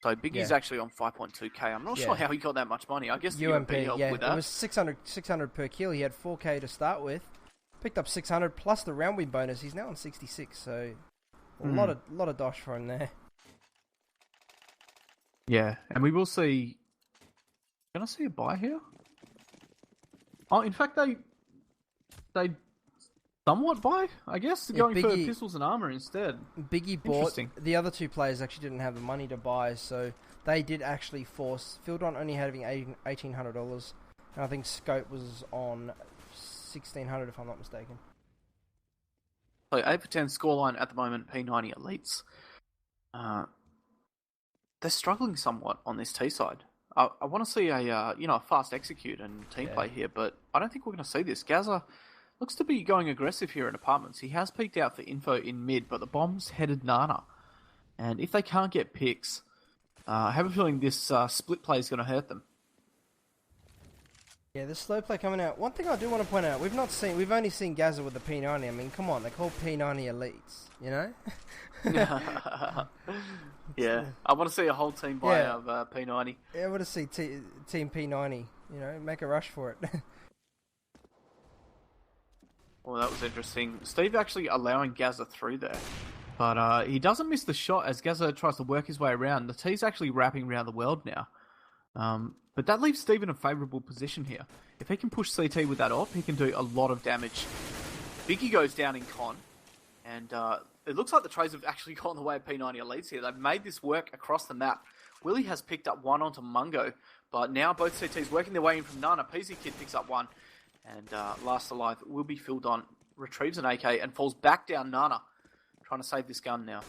[SPEAKER 2] So Biggie's actually on 5.2k. I'm not sure how he got that much money. I guess the UMP helped with that.
[SPEAKER 1] It was 600 per kill. He had 4k to start with. Picked up 600 plus the round win bonus. He's now on 66, so a lot of dosh for him there.
[SPEAKER 2] Yeah, and we will see... Can I see a buy here? Oh, in fact, they somewhat buy, I guess, going for pistols and armor instead.
[SPEAKER 1] Biggie bought. The other two players actually didn't have the money to buy, so they did actually force. Phildon only having $1,800, and I think Scope was on $1,600 if I'm not mistaken.
[SPEAKER 2] So 8-10 scoreline at the moment. P90Elites. They're struggling somewhat on this T side. I want to see a fast execute and team play here, but I don't think we're going to see this. Gazza looks to be going aggressive here in apartments. He has peeked out for info in mid, but the bomb's headed Nana. And if they can't get picks, I have a feeling this split play is going to hurt them.
[SPEAKER 1] Yeah, the slow play coming out. One thing I do want to point out, we've only seen Gazza with the P90. I mean, come on, they're called P90Elites, you know?
[SPEAKER 2] Yeah, I want to see a whole team buy of P90.
[SPEAKER 1] Yeah, I want to see Team P90, you know, make a rush for it.
[SPEAKER 2] Well, that was interesting. Steve actually allowing Gazza through there. But he doesn't miss the shot as Gazza tries to work his way around. The T's actually wrapping around the world now. But that leaves Steve in a favourable position here. If he can push CT with that off, he can do a lot of damage. Biggie goes down in con. And it looks like the trades have actually gone the way of P90Elites here. They've made this work across the map. Willie has picked up one onto Mungo. But now both CTs working their way in from Nana. Peasy Kid picks up one. And last alive will be Phildon. Retrieves an AK and falls back down Nana. Trying to save this gun now.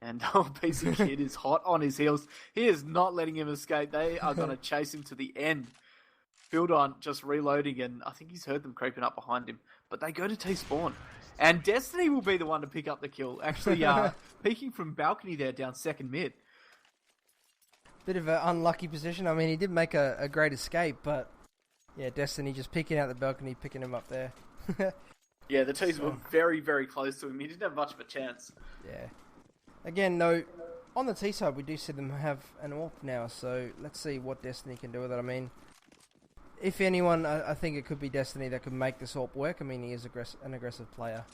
[SPEAKER 2] And PC Kid is hot on his heels. He is not letting him escape. They are going to chase him to the end. Phildon just reloading, and I think he's heard them creeping up behind him. But they go to T-spawn. And Destiny will be the one to pick up the kill. Actually, peeking from balcony there down second mid.
[SPEAKER 1] Bit of an unlucky position. I mean, he did make a great escape, but yeah, Destiny just peeking out the balcony, picking him up there.
[SPEAKER 2] Yeah, the T's were very, very close to him. He didn't have much of a chance.
[SPEAKER 1] Yeah. Again, though, on the T side, we do see them have an AWP now, so let's see what Destiny can do with it. I mean, if anyone, I think it could be Destiny that could make this AWP work. I mean, he is an aggressive player.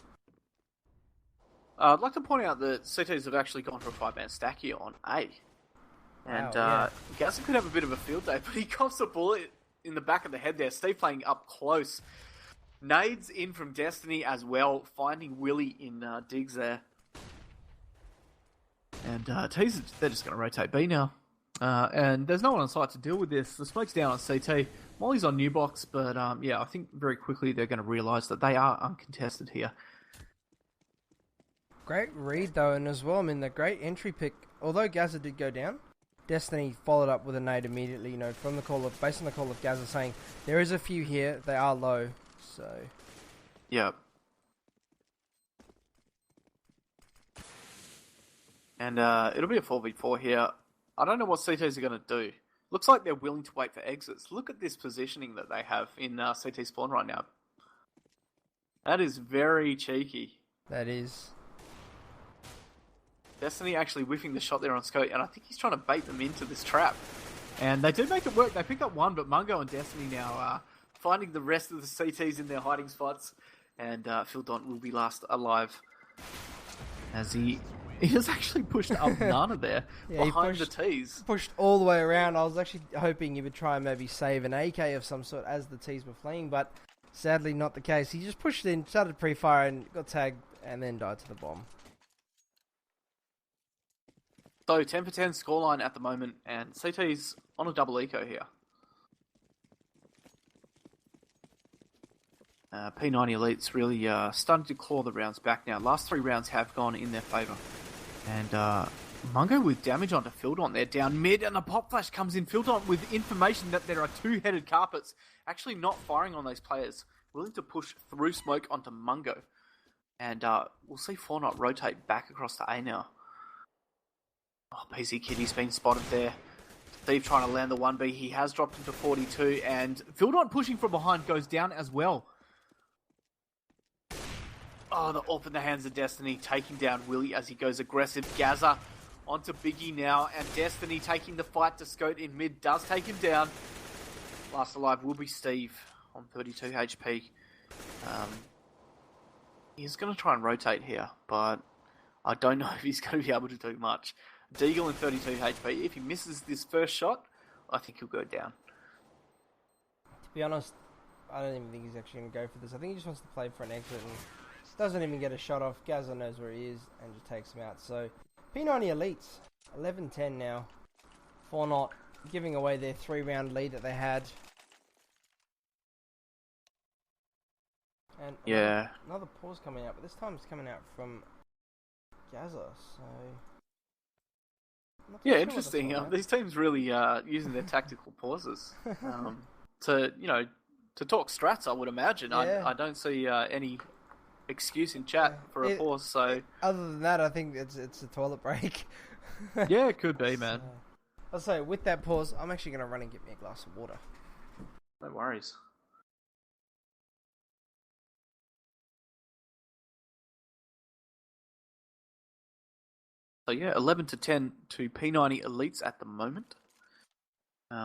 [SPEAKER 2] I'd like to point out that CTs have actually gone for a 5-man stack here on A. And Gazza could have a bit of a field day, but he coughs a bullet in the back of the head there. Steve playing up close. Nades in from Destiny as well, finding Willie in digs there. And T's, they're just going to rotate B now. And there's no one on site to deal with this. The smoke's down on CT. Molly's on new box, but I think very quickly they're going to realise that they are uncontested here.
[SPEAKER 1] Great read, though, and as well, I mean, the great entry pick. Although Gazza did go down, Destiny followed up with a nade immediately, you know, from the call of, based on the call of Gazza saying, there is a few here, they are low, so...
[SPEAKER 2] Yeah. And it'll be a 4v4 here. I don't know what CTs are going to do. Looks like they're willing to wait for exits. Look at this positioning that they have in CT spawn right now. That is very cheeky.
[SPEAKER 1] That is.
[SPEAKER 2] Destiny actually whiffing the shot there on Scout, and I think he's trying to bait them into this trap. And they did make it work. They picked up one, but Mungo and Destiny now finding the rest of the CTs in their hiding spots. And Phil Dont will be last alive. As he has actually pushed up Nana there behind the T's.
[SPEAKER 1] Pushed all the way around. I was actually hoping he would try and maybe save an AK of some sort as the T's were fleeing, but sadly not the case. He just pushed in, started pre-fire and got tagged and then died to the bomb.
[SPEAKER 2] So 10 for 10 scoreline at the moment, and CT's on a double eco here. P90Elites really starting to claw the rounds back now. Last 3 rounds have gone in their favour. And Mungo with damage onto Phildon. They're down mid, and a pop flash comes in. Phildon with information that there are 2-headed carpets. Actually not firing on those players. Willing to push through smoke onto Mungo. And we'll see Fortnite rotate back across to A now. Oh, PC Kitty's been spotted there. Steve trying to land the 1B. He has dropped into 42, and Phildon pushing from behind goes down as well. Oh, the AWP in the hands of Destiny, taking down Willie as he goes aggressive. Gazza onto Biggie now, and Destiny taking the fight to Scout in mid, does take him down. Last alive will be Steve on 32 HP. He's going to try and rotate here, but I don't know if he's going to be able to do much. Deagle in 32 HP. If he misses this first shot, I think he'll go down.
[SPEAKER 1] To be honest, I don't even think he's actually going to go for this. I think he just wants to play for an exit and doesn't even get a shot off. Gazza knows where he is and just takes him out. So, P90Elites, 11-10 now. Fortnite giving away their 3-round lead that they had. And another pause coming out, but this time it's coming out from Gazza, so...
[SPEAKER 2] Yeah, interesting. These teams really using their tactical pauses to talk strats. I would imagine. Yeah. I don't see any excuse in chat for a pause. So
[SPEAKER 1] other than that, I think it's a toilet break.
[SPEAKER 2] Yeah, it could be, man.
[SPEAKER 1] I'll say with that pause, I'm actually going to run and get me a glass of water.
[SPEAKER 2] No worries. So yeah, 11-10 to P90Elites at the moment.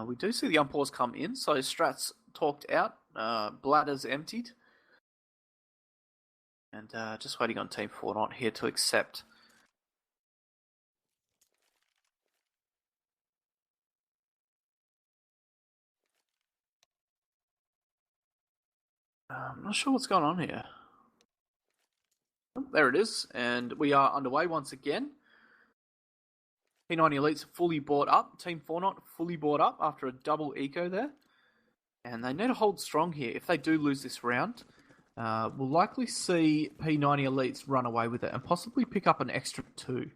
[SPEAKER 2] We do see the unpause come in, so strats talked out, bladders emptied. And just waiting on Team Fortnite here to accept. I'm not sure what's going on here. Oh, there it is, and we are underway once again. P90Elites fully bought up. Team Fortnite fully bought up after a double eco there. And they need to hold strong here. If they do lose this round, we'll likely see P90Elites run away with it and possibly pick up an extra 2.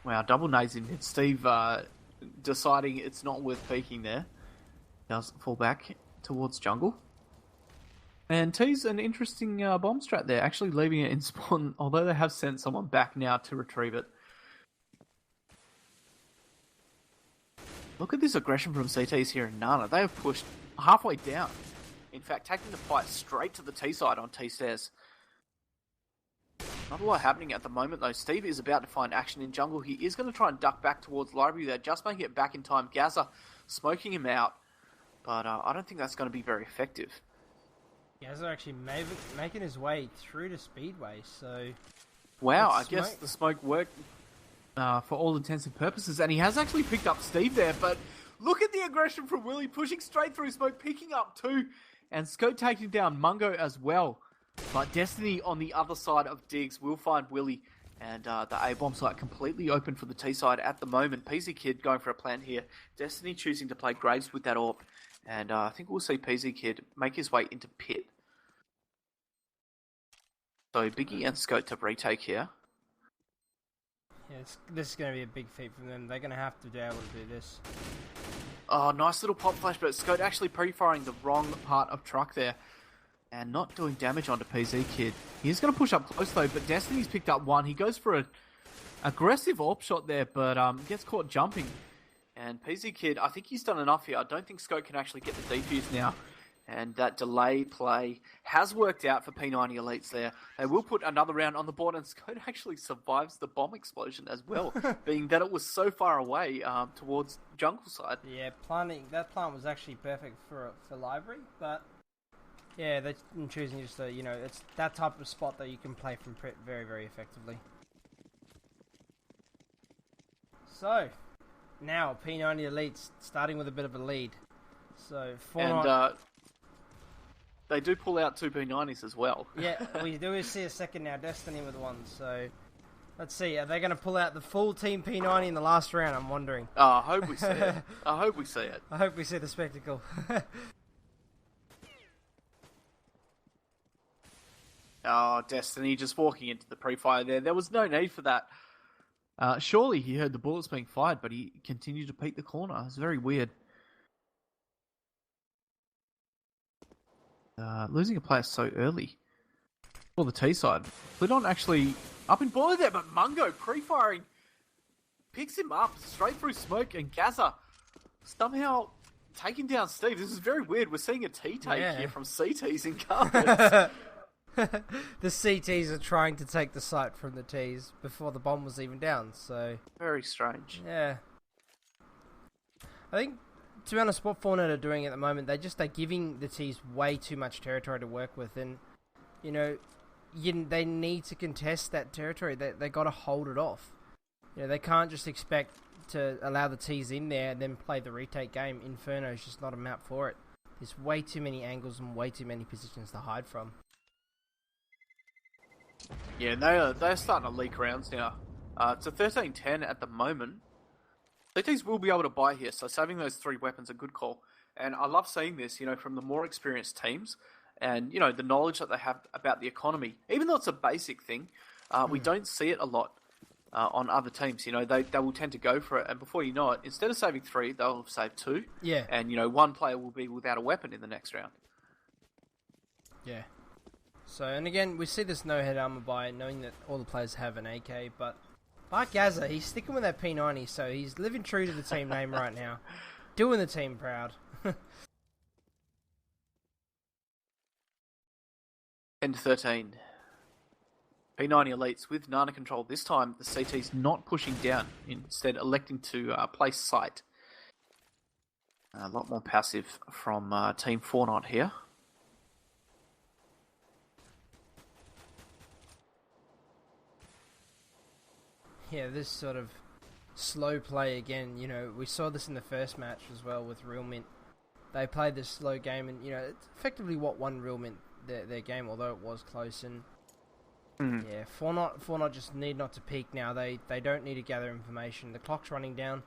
[SPEAKER 2] Wow, double nades in mid. Steve deciding it's not worth peeking there. Does fall back towards jungle. And T's an interesting bomb strat there, actually leaving it in spawn, although they have sent someone back now to retrieve it. Look at this aggression from CTs here in Nana. They have pushed halfway down. In fact, taking the fight straight to the T side on T stairs. Not a lot happening at the moment, though. Steve is about to find action in jungle. He is going to try and duck back towards library there, just making it back in time. Gaza smoking him out, but I don't think that's going to be very effective.
[SPEAKER 1] Gaza actually making his way through to Speedway, so...
[SPEAKER 2] Wow, I guess the smoke worked for all intents and purposes, and he has actually picked up Steve there, but look at the aggression from Willie, pushing straight through smoke, picking up two, and Scope taking down Mungo as well. But Destiny on the other side of Diggs will find Willie, and the A-bomb site completely open for the T side at the moment. PZ Kid going for a plan here. Destiny choosing to play Graves with that orb, and I think we'll see PZ Kid make his way into pit. So Biggie and Scope to retake here.
[SPEAKER 1] Yeah, this is going to be a big feat from them. They're going to have to be able to do this.
[SPEAKER 2] Oh, nice little pop flash, but Scope actually pre-firing the wrong part of truck there. And not doing damage onto PZ Kid. He is going to push up close though, but Destiny's picked up one. He goes for an aggressive AWP shot there, but gets caught jumping. And PZ Kid, I think he's done enough here. I don't think Scope can actually get the defuse now. And that delay play has worked out for P90Elites there. They will put another round on the board, and Scope actually survives the bomb explosion as well, being that it was so far away towards jungle side.
[SPEAKER 1] Yeah, that plant was actually perfect for library, but yeah, they're choosing just to, it's that type of spot that you can play from very, very effectively. So, now P90Elites starting with a bit of a lead. So,
[SPEAKER 2] they do pull out two P90s as well.
[SPEAKER 1] Yeah, we do see a second now, Destiny with one, so let's see, are they going to pull out the full team P90 in the last round, I'm wondering.
[SPEAKER 2] Oh, I hope we see it. I hope we see it.
[SPEAKER 1] I hope we see the spectacle.
[SPEAKER 2] Oh, Destiny just walking into the pre-fire there. There was no need for that. Surely he heard the bullets being fired, but he continued to peek the corner. It's very weird. Losing a player so early. For the T side. Flidon actually up in boiler there, but Mungo pre-firing picks him up straight through smoke, and Gaza somehow taking down Steve. This is very weird. We're seeing a T take here from CTs in carpets.
[SPEAKER 1] The CTs are trying to take the site from the Ts before the bomb was even down, so...
[SPEAKER 2] Very strange.
[SPEAKER 1] Yeah. I think, to be honest, what Fortnite are doing at the moment, they're giving the Ts way too much territory to work with, and, they need to contest that territory. They got to hold it off. They can't just expect to allow the Ts in there and then play the retake game. Inferno is just not a map for it. There's way too many angles and way too many positions to hide from.
[SPEAKER 2] Yeah, they're starting to leak rounds now. It's a 13-10 at the moment. CTs will be able to buy here, so saving those three weapons a good call. And I love seeing this, from the more experienced teams and, the knowledge that they have about the economy. Even though it's a basic thing, we don't see it a lot on other teams. They will tend to go for it, and before you know it, instead of saving three, they'll save two.
[SPEAKER 1] Yeah.
[SPEAKER 2] And, one player will be without a weapon in the next round.
[SPEAKER 1] Yeah. So, and again, we see this no-head armor buy, knowing that all the players have an AK, but like Gaza, he's sticking with that P90, so he's living true to the team name right now. Doing the team proud.
[SPEAKER 2] 10-13. P90Elites with Nana control. This time, the CT's not pushing down, instead electing to place sight. A lot more passive from Team Fortnite here.
[SPEAKER 1] Yeah, this sort of slow play again, we saw this in the first match as well with Real Mint. They played this slow game, and, it's effectively what won Real Mint their game, although it was close. And yeah, Fortnite just need not to peak now. They don't need to gather information. The clock's running down.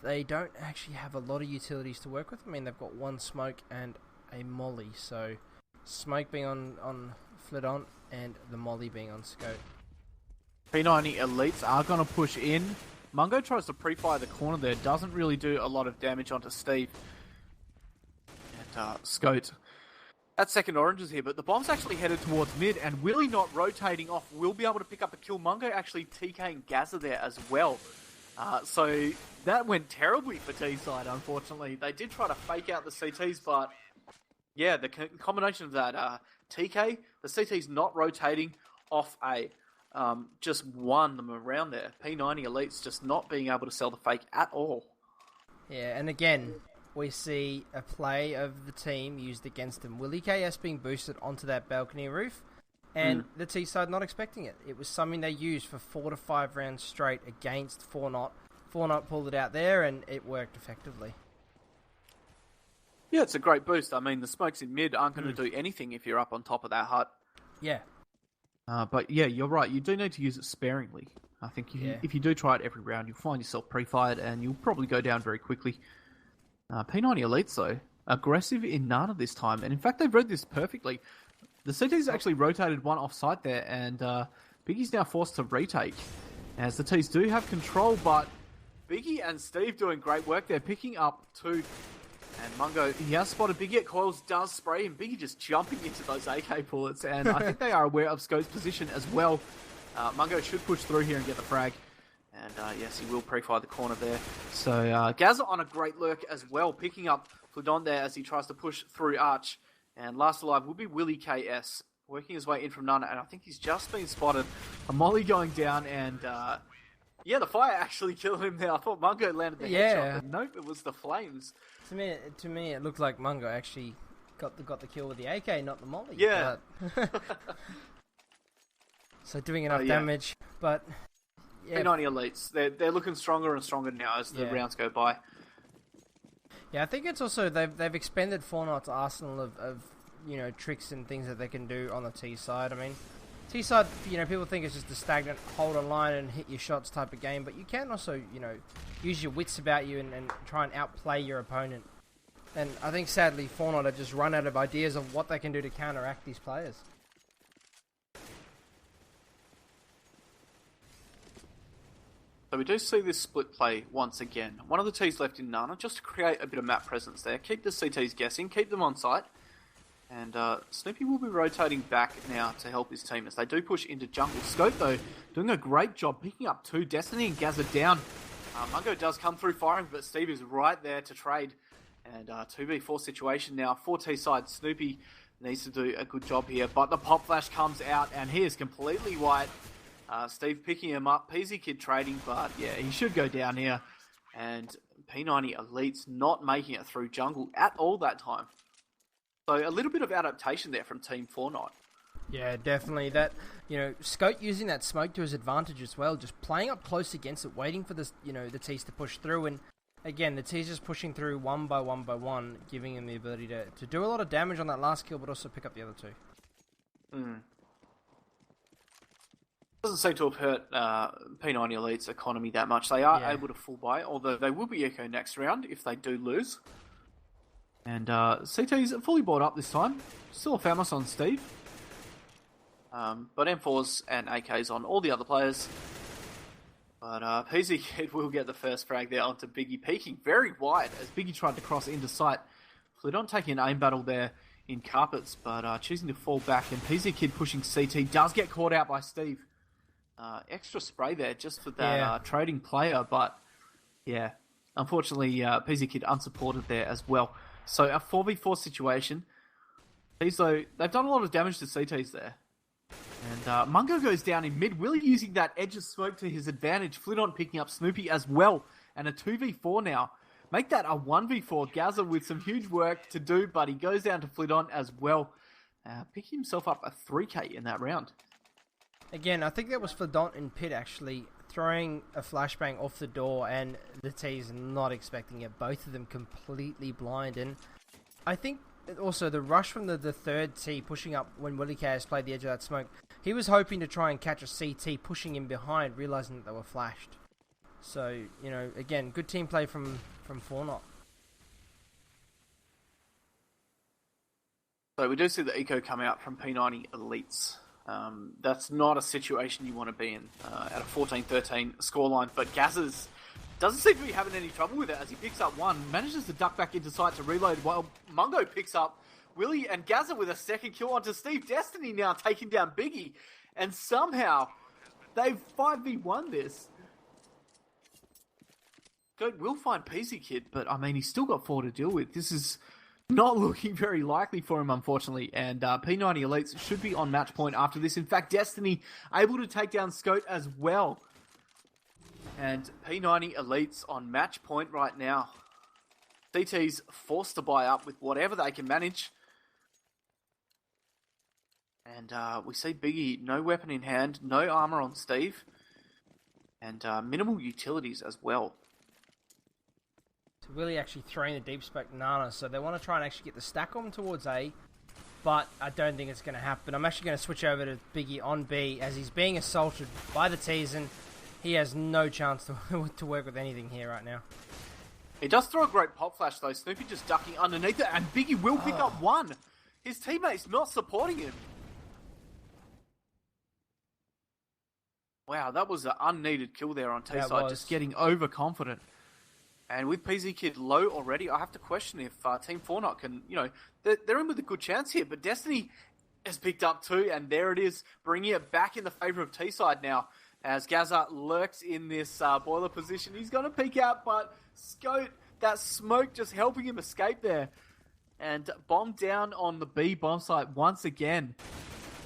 [SPEAKER 1] They don't actually have a lot of utilities to work with. I mean, they've got one smoke and a molly, so smoke being on Flidon and the molly being on Scope.
[SPEAKER 2] P90Elites are going to push in. Mungo tries to pre-fire the corner there. Doesn't really do a lot of damage onto Steve. And Scote. That second orange is here, but the bomb's actually headed towards mid, and Willie not rotating off will be able to pick up a kill. Mungo actually TKing Gaza there as well. So that went terribly for T-side, unfortunately. They did try to fake out the CTs, but Yeah, the combination of that TK, the CT's not rotating off A, just won them around there. P90 Elites just not being able to sell the fake at all.
[SPEAKER 1] Yeah, and again, we see a play of the team used against them. Willie KS being boosted onto that balcony roof, and the T side not expecting it. It was something they used for 4 to 5 rounds straight against 4-Not. 4-Not pulled it out there, and it worked effectively.
[SPEAKER 2] Yeah, it's a great boost. I mean, the smokes in mid aren't going to do anything if you're up on top of that hut.
[SPEAKER 1] Yeah.
[SPEAKER 2] But yeah, you're right. You do need to use it sparingly. I think if you do try it every round, you'll find yourself pre-fired and you'll probably go down very quickly. P90 Elites, though, aggressive in Nana this time. And in fact, they've read this perfectly. The CT's actually rotated one off-site there, and Biggie's now forced to retake. As the T's do have control, but Biggie and Steve doing great work there, picking up 2. And Mungo, he has spotted Biggie at coils, does spray him. Biggie just jumping into those AK bullets, and I think they are aware of Scope's position as well. Mungo should push through here and get the frag. And yes, he will pre-fire the corner there. So Gaza on a great lurk as well, picking up Flodon there as he tries to push through Arch. And last alive will be Willie KS, working his way in from Nana, and I think he's just been spotted. A molly going down, and yeah, the fire actually killed him there. I thought Mungo landed the headshot, but nope, it was the flames.
[SPEAKER 1] To me, it looked like Mungo actually got the kill with the AK, not the molly.
[SPEAKER 2] Yeah.
[SPEAKER 1] But... so doing enough damage, but yeah.
[SPEAKER 2] P90 Elites, they're looking stronger and stronger now as the rounds go by.
[SPEAKER 1] Yeah, I think it's also they've expanded 4-Not's arsenal of tricks and things that they can do on the T side. I mean, T side, people think it's just a stagnant hold a line and hit your shots type of game, but you can also use your wits about you and try and outplay your opponent. And I think sadly 4-Not have just run out of ideas of what they can do to counteract these players.
[SPEAKER 2] So we do see this split play once again. One of the T's left in Nana just to create a bit of map presence there. Keep the CTs guessing, keep them on site. And Snoopy will be rotating back now to help his team as they do push into jungle. Scope, though, doing a great job picking up 2. Destiny and Gaza down. Mungo does come through firing, but Steve is right there to trade. And 2v4 situation now. 4T side, Snoopy needs to do a good job here. But the pop flash comes out, and he is completely white. Steve picking him up. PZ Kid trading, but yeah, he should go down here. And P90 Elites not making it through jungle at all that time. So a little bit of adaptation there from Team 4-Not.
[SPEAKER 1] Yeah, definitely. That Scope using that smoke to his advantage as well, just playing up close against it, waiting for this, the T's to push through, and again, the T's just pushing through one by one, giving him the ability to do a lot of damage on that last kill, but also pick up the other 2.
[SPEAKER 2] Doesn't seem to have hurt P90 Elite's economy that much. They are able to full buy, although they will be echo next round if they do lose. And CT's fully bought up this time. Still a Famos on Steve. But M4s and AKs on all the other players. But PZ Kid will get the first frag there onto Biggie, peeking very wide as Biggie tried to cross into sight. Flodon taking an aim battle there in carpets, but choosing to fall back. And PZ Kid pushing CT does get caught out by Steve. Extra spray there just for that trading player, but yeah, unfortunately PZ Kid unsupported there as well. So a 4v4 situation. These though, they've done a lot of damage to CTs there. And Mungo goes down in mid. Willie using that edge of smoke to his advantage. Flodon picking up Snoopy as well. And a 2v4 now. Make that a 1v4. Gaza with some huge work to do, but he goes down to Flodon as well. Picking himself up a 3k in that round.
[SPEAKER 1] Again, I think that was Flodon in pit actually, throwing a flashbang off the door, and the T's not expecting it. Both of them completely blind, and I think also the rush from the third T pushing up when Willie KS played the edge of that smoke, he was hoping to try and catch a CT pushing him behind, realizing that they were flashed. So, again, good team play from 4-Not.
[SPEAKER 2] So we do see the eco come out from P90 Elites. That's not a situation you want to be in at a 14-13 scoreline, but Gazza's doesn't seem to be having any trouble with it as he picks up one, manages to duck back into sight to reload while Mungo picks up Willie and Gaza with a second kill onto Steve. Destiny now taking down Biggie, and somehow they've 5v1 this. Goat will find PZ Kid, but I mean, he's still got 4 to deal with. This is Not looking very likely for him, unfortunately. And P90 Elites should be on match point after this. In fact, Destiny able to take down Scout as well. And P90 Elites on match point right now. CT's forced to buy up with whatever they can manage. And we see Biggie, no weapon in hand, no armor on Steve. And minimal utilities as well.
[SPEAKER 1] So really actually throwing the deep spec Nana, so they want to try and actually get the stack on towards A, but I don't think it's going to happen. I'm actually going to switch over to Biggie on B, as he's being assaulted by the Teasen. He has no chance to work with anything here right now.
[SPEAKER 2] He does throw a great pop flash though, Snoopy just ducking underneath it, and Biggie will pick up one. His teammate's not supporting him. Wow, that was an unneeded kill there on T-side, just getting overconfident. And with PZ Kid low already, I have to question if Team 4Not can, they're in with a good chance here, but Destiny has picked up too, and there it is, bringing it back in the favour of T-side now. As Gaza lurks in this boiler position, he's going to peek out, but Scout, that smoke just helping him escape there. And bomb down on the B bomb site once again.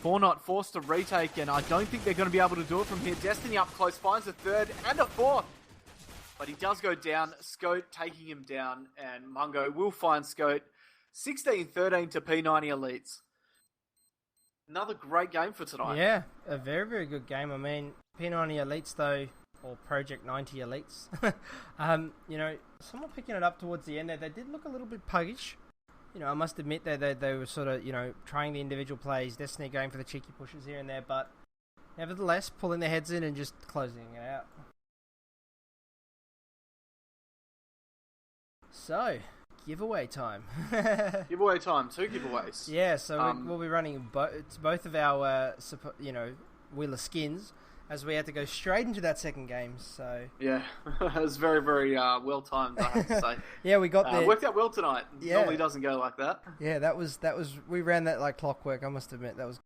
[SPEAKER 2] 4Not forced to retake, and I don't think they're going to be able to do it from here. Destiny up close, finds a third and a fourth. But he does go down, Scout taking him down, and Mungo will find Scout. 16-13 to P90 Elites. Another great game for tonight.
[SPEAKER 1] Yeah, a very, very good game. I mean, P90 Elites, though, or Project 90 Elites, someone picking it up towards the end there, they did look a little bit puggish. I must admit that they were sort of, trying the individual plays, Destiny going for the cheeky pushes here and there, but nevertheless, pulling their heads in and just closing it out. So, giveaway time.
[SPEAKER 2] Giveaway time, 2 giveaways.
[SPEAKER 1] Yeah, so we'll be running both of our, Wheel of Skins, as we had to go straight into that second game, so...
[SPEAKER 2] Yeah, it was very, very well timed, I have to say.
[SPEAKER 1] Yeah, we got there.
[SPEAKER 2] Worked out well tonight.
[SPEAKER 1] Yeah.
[SPEAKER 2] Normally doesn't go like that.
[SPEAKER 1] Yeah, that was we ran that like clockwork, I must admit. That was